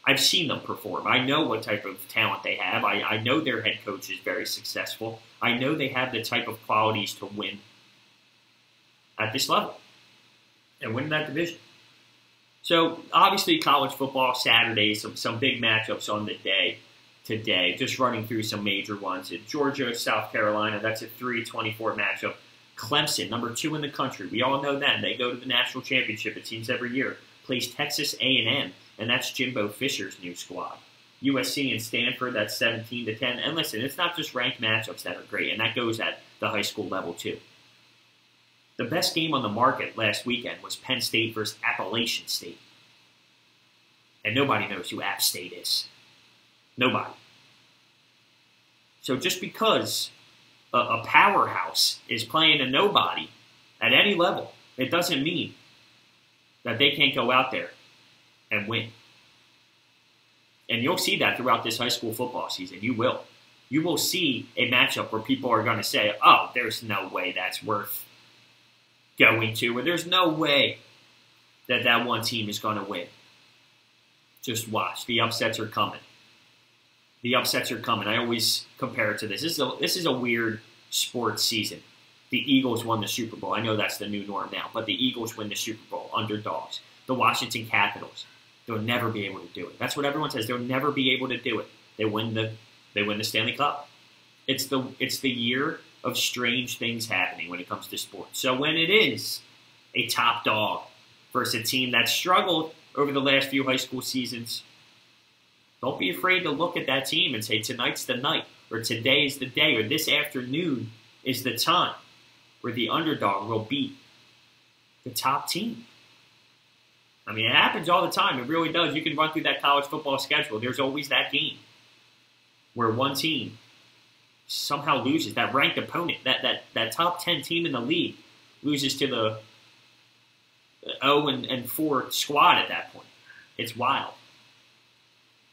I've seen them perform. I know what type of talent they have. I know their head coach is very successful. I know they have the type of qualities to win at this level and win that division. So, obviously, college football, Saturday, some big matchups on the day today. Just running through some major ones. At Georgia, South Carolina, that's a 3-24 matchup. Clemson, number 2 in the country. We all know them. They go to the national championship, it seems, every year. Plays Texas A&M, and that's Jimbo Fisher's new squad. USC and Stanford, that's 17-10. And listen, it's not just ranked matchups that are great, and that goes at the high school level, too. The best game on the market last weekend was Penn State versus Appalachian State. And nobody knows who App State is. Nobody. So just because a powerhouse is playing a nobody at any level, it doesn't mean that they can't go out there and win. And you'll see that throughout this high school football season. You will. You will see a matchup where people are going to say, oh, there's no way that's worth going to, or there's no way that one team is going to win. Just watch. The upsets are coming. The upsets are coming. I always compare it to this. This is a weird sports season. The Eagles won the Super Bowl. I know that's the new norm now, but the Eagles win the Super Bowl, underdogs. The Washington Capitals, they'll never be able to do it. That's what everyone says. They'll never be able to do it. They win the Stanley Cup. It's the year of strange things happening when it comes to sports. So when it is a top dog versus a team that struggled over the last few high school seasons, don't be afraid to look at that team and say, tonight's the night, or today is the day, or this afternoon is the time. where the underdog will beat the top team. I mean, it happens all the time. It really does. You can run through that college football schedule. There's always that game where one team somehow loses, that ranked opponent, that top 10 team in the league loses to the 0-4 squad at that point. It's wild.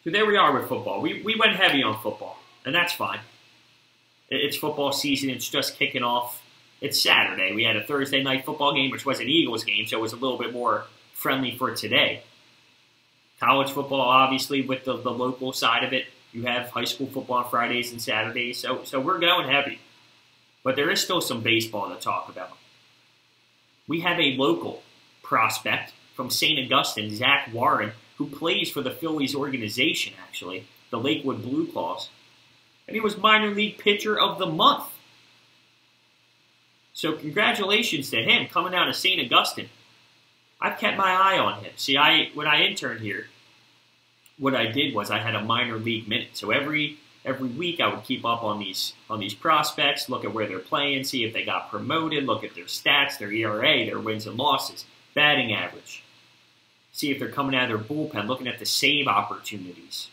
So there we are with football. We went heavy on football, and that's fine. It's football season. It's just kicking off. It's Saturday. We had a Thursday night football game, which was an Eagles game, so it was a little bit more friendly for today. College football, obviously, with the local side of it. You have high school football on Fridays and Saturdays, so we're going heavy. But there is still some baseball to talk about. We have a local prospect from St. Augustine, Zach Warren, who plays for the Phillies organization, actually, the Lakewood Blue Claws. And he was minor league pitcher of the month. So congratulations to him coming out of St. Augustine. I've kept my eye on him. See, when I interned here, what I did was I had a minor league minute. So every week I would keep up on these prospects, look at where they're playing, see if they got promoted, look at their stats, their ERA, their wins and losses, batting average. See if they're coming out of their bullpen, looking at the save opportunities.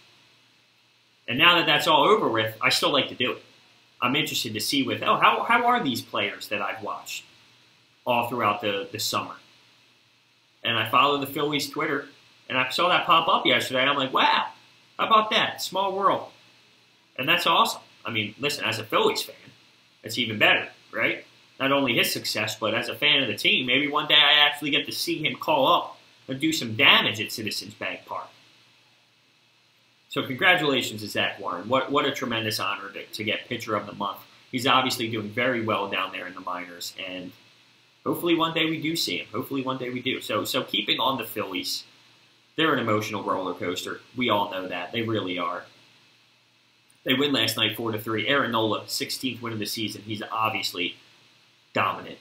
And now that that's all over with, I still like to do it. I'm interested to see how are these players that I've watched all throughout the summer. And I follow the Phillies Twitter, and I saw that pop up yesterday. I'm like, wow, how about that? Small world. And that's awesome. I mean, listen, as a Phillies fan, it's even better, right? Not only his success, but as a fan of the team, maybe one day I actually get to see him call up and do some damage at Citizens Bank Park. So congratulations to Zach Warren. What a tremendous honor to get Pitcher of the Month. He's obviously doing very well down there in the minors, and hopefully one day we do see him. Hopefully one day we do. So keeping on the Phillies, they're an emotional roller coaster. We all know that. They really are. They win last night 4-3. Aaron Nola, 16th win of the season. He's obviously dominant.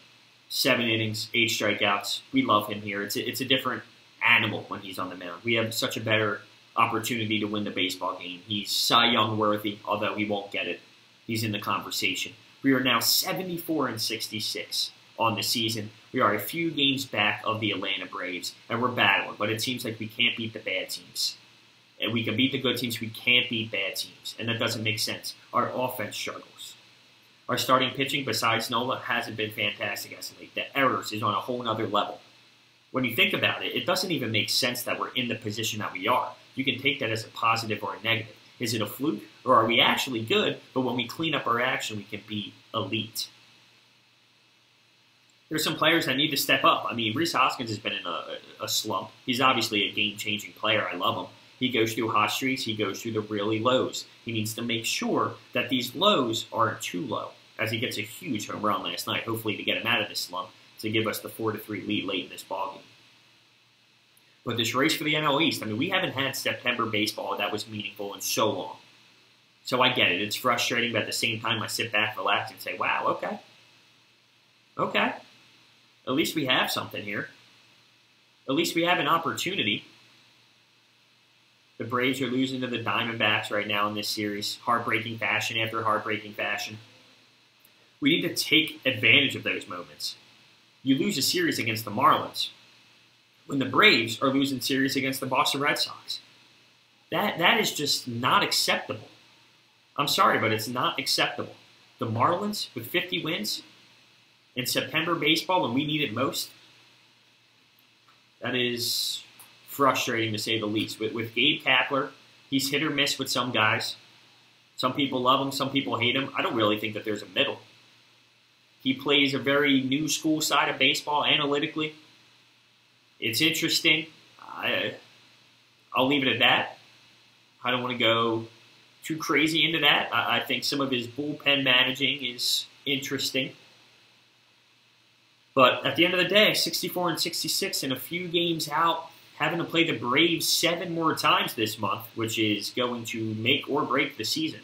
7 innings, 8 strikeouts. We love him here. It's a different animal when he's on the mound. We have such a better opportunity to win the baseball game. He's Cy Young worthy, although he won't get it. He's in the conversation. We are now 74-66 on the season. We are a few games back of the Atlanta Braves, and we're battling, but it seems like we can't beat the bad teams. And we can beat the good teams, we can't beat bad teams, and that doesn't make sense. Our offense struggles. Our starting pitching, besides Nola, hasn't been fantastic as of late. The errors is on a whole other level. When you think about it, it doesn't even make sense that we're in the position that we are. You can take that as a positive or a negative. Is it a fluke, or are we actually good, but when we clean up our action, we can be elite? There's some players that need to step up. I mean, Rhys Hoskins has been in a slump. He's obviously a game-changing player. I love him. He goes through hot streaks. He goes through the really lows. He needs to make sure that these lows aren't too low, as he gets a huge home run last night, hopefully to get him out of this slump, to give us the 4-3 lead late in this ballgame. But this race for the NL East, I mean, we haven't had September baseball that was meaningful in so long. So I get it. It's frustrating, but at the same time, I sit back, relax, and say, wow, okay. Okay. At least we have something here. At least we have an opportunity. The Braves are losing to the Diamondbacks right now in this series. Heartbreaking fashion after heartbreaking fashion. We need to take advantage of those moments. You lose a series against the Marlins when the Braves are losing series against the Boston Red Sox. That is just not acceptable. I'm sorry, but it's not acceptable. The Marlins with 50 wins in September baseball when we need it most, that is frustrating to say the least. With Gabe Kapler, he's hit or miss with some guys. Some people love him, some people hate him. I don't really think that there's a middle. He plays a very new school side of baseball analytically. It's interesting. I'll leave it at that. I don't want to go too crazy into that. I think some of his bullpen managing is interesting. But at the end of the day, 64-66 and a few games out, having to play the Braves 7 more times this month, which is going to make or break the season.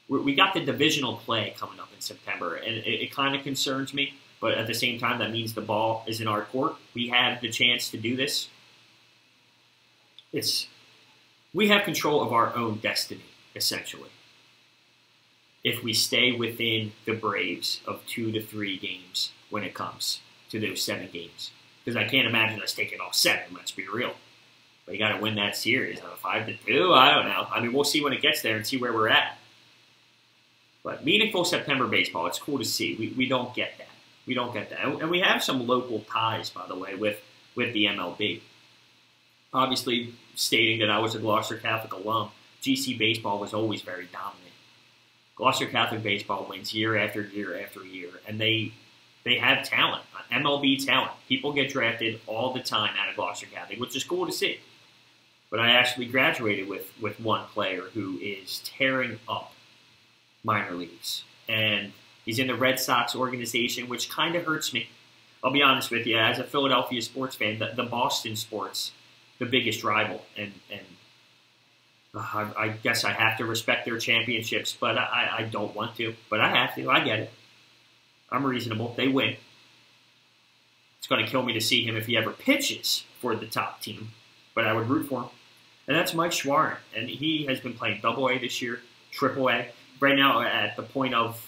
We got the divisional play coming up in September, and it kind of concerns me. But at the same time, that means the ball is in our court. We have the chance to do this. We have control of our own destiny, essentially. if we stay within the Braves of 2 to 3 games when it comes to those 7 games. Because I can't imagine us taking all 7, let's be real. But you got to win that series. 5 to 2, I don't know. I mean, we'll see when it gets there and see where we're at. But meaningful September baseball, it's cool to see. We don't get that. We don't get that. And we have some local ties, by the way, with the MLB. Obviously, stating that I was a Gloucester Catholic alum, GC baseball was always very dominant. Gloucester Catholic baseball wins year after year after year, and they have talent, MLB talent. People get drafted all the time out of Gloucester Catholic, which is cool to see. But I actually graduated with one player who is tearing up minor leagues, and he's in the Red Sox organization, which kind of hurts me. I'll be honest with you, as a Philadelphia sports fan, the Boston sports, the biggest rival, and I guess I have to respect their championships, but I don't want to. But I have to. I get it. I'm reasonable. They win. It's going to kill me to see him if he ever pitches for the top team, but I would root for him. And that's Mike Schwarren, and he has been playing Double-A this year, Triple-A. Right now, at the point of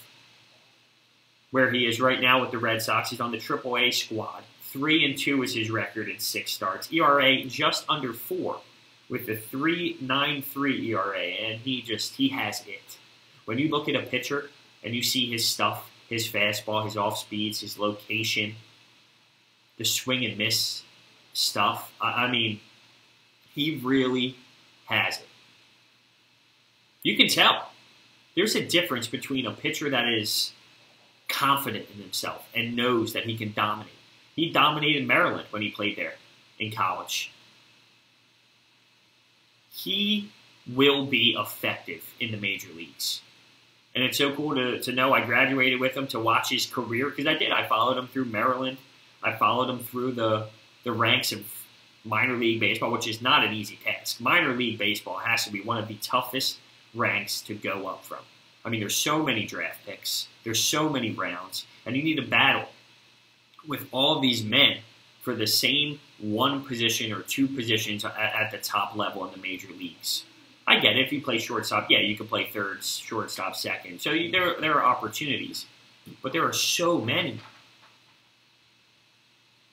where he is right now with the Red Sox, he's on the Triple-A squad. 3-2 is his record in 6 starts. ERA just under 4. With the 3.93 ERA, and he has it. When you look at a pitcher and you see his stuff, his fastball, his off speeds, his location, the swing and miss stuff, I mean, he really has it. You can tell. There's a difference between a pitcher that is confident in himself and knows that he can dominate. He dominated Maryland when he played there in college. He will be effective in the major leagues. And it's so cool to know I graduated with him, to watch his career, because I did. I followed him through Maryland. I followed him through the ranks of minor league baseball, which is not an easy task. Minor league baseball has to be one of the toughest ranks to go up from. I mean, there's so many draft picks. There's so many rounds. And you need to battle with all of these men for the same 1 position or 2 positions at the top level in the major leagues. I get it. If you play shortstop, yeah, you can play third, shortstop, second. So there are opportunities. But there are so many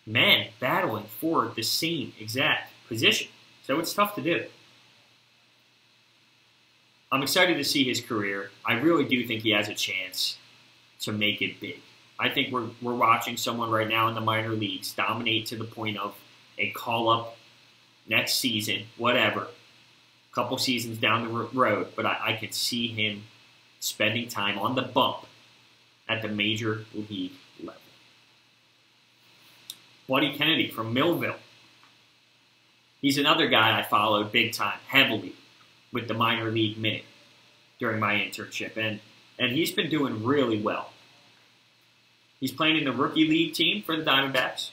men battling for the same exact position. So it's tough to do. I'm excited to see his career. I really do think he has a chance to make it big. I think we're watching someone right now in the minor leagues dominate to the point of a call-up next season, whatever, a couple seasons down the road. But I can see him spending time on the bump at the major league level. Buddy Kennedy from Millville. He's another guy I followed big time, heavily, with the minor league minute during my internship. And he's been doing really well. He's playing in the rookie league team for the Diamondbacks.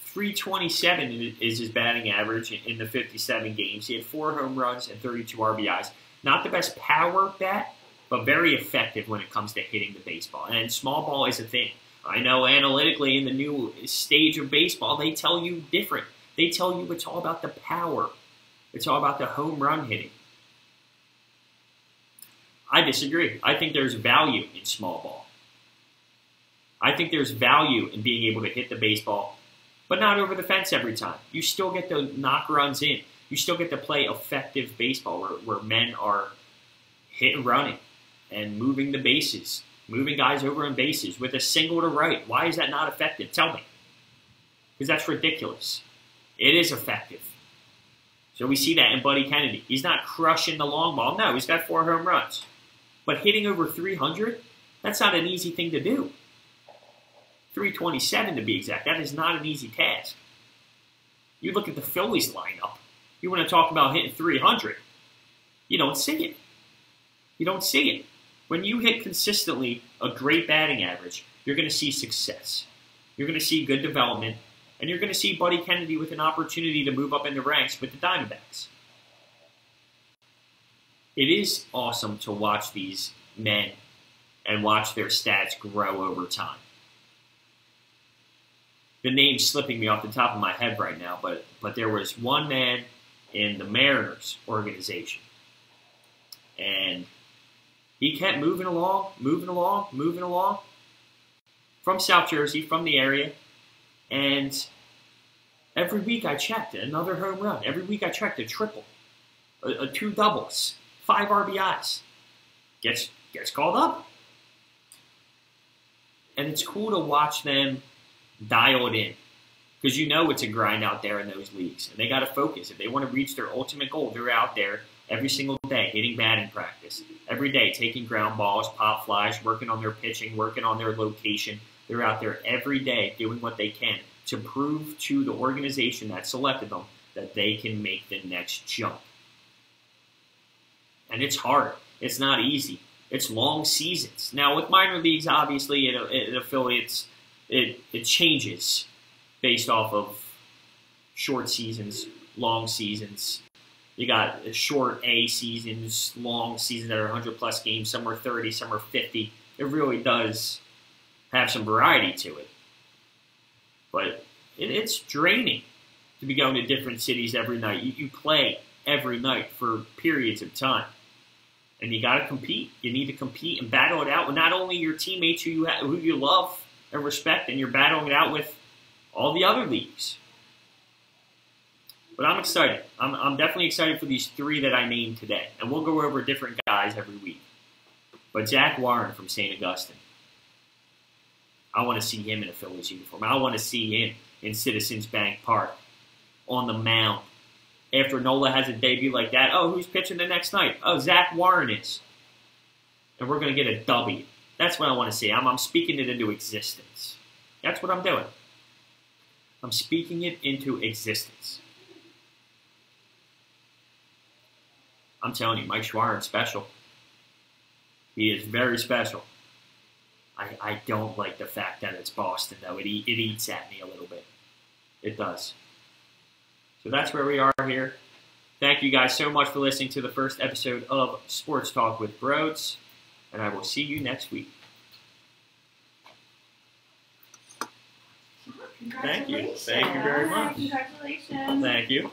327 is his batting average in the 57 games. He had 4 home runs and 32 RBIs. Not the best power bat, but very effective when it comes to hitting the baseball. And small ball is a thing. I know analytically in the new stage of baseball, they tell you different. They tell you it's all about the power. It's all about the home run hitting. I disagree. I think there's value in small ball. I think there's value in being able to hit the baseball, but not over the fence every time. You still get to knock runs in. You still get to play effective baseball where men are hit and running and moving the bases, moving guys over on bases with a single to right. Why is that not effective? Tell me. Because that's ridiculous. It is effective. So we see that in Buddy Kennedy. He's not crushing the long ball. No, he's got 4 home runs. But hitting over 300, that's not an easy thing to do. 327 to be exact. That is not an easy task. You look at the Phillies lineup. You want to talk about hitting 300. You don't see it. You don't see it. When you hit consistently a great batting average, you're going to see success. You're going to see good development. And you're going to see Buddy Kennedy with an opportunity to move up in the ranks with the Diamondbacks. It is awesome to watch these men and watch their stats grow over time. The name's slipping me off the top of my head right now, but there was one man in the Mariners organization, and he kept moving along from South Jersey, from the area. And every week I checked another home run. Every week I checked a triple, a 2 doubles, 5 RBIs. Gets called up. And it's cool to watch them dial it in. Because you know it's a grind out there in those leagues. And they got to focus. If they want to reach their ultimate goal, they're out there every single day hitting batting practice. Every day taking ground balls, pop flies, working on their pitching, working on their location. They're out there every day doing what they can to prove to the organization that selected them that they can make the next jump. And it's hard. It's not easy. It's long seasons. Now, with minor leagues, obviously, in affiliates, it changes based off of short seasons, long seasons. You got short A seasons, long seasons that are 100-plus games. Some are 30, some are 50. It really does have some variety to it. But it's draining to be going to different cities every night. You play every night for periods of time. And you got to compete. You need to compete and battle it out with not only your teammates who you love and respect, and you're battling it out with all the other leagues. But I'm excited. I'm definitely excited for these 3 that I named today. And we'll go over different guys every week. But Zach Warren from St. Augustine. I want to see him in a Phillies uniform. I want to see him in Citizens Bank Park on the mound. After Nola has a debut like that, oh, who's pitching the next night? Oh, Zach Warren is. And we're going to get a W. That's what I want to see. I'm speaking it into existence. That's what I'm doing. I'm speaking it into existence. I'm telling you, Mike Schwaren's special. He is very special. I don't like the fact that it's Boston, though. It eats at me a little bit. It does. So that's where we are here. Thank you guys so much for listening to the first episode of Sports Talk with Broads, and I will see you next week. Thank you. Thank you very much. Congratulations. Thank you.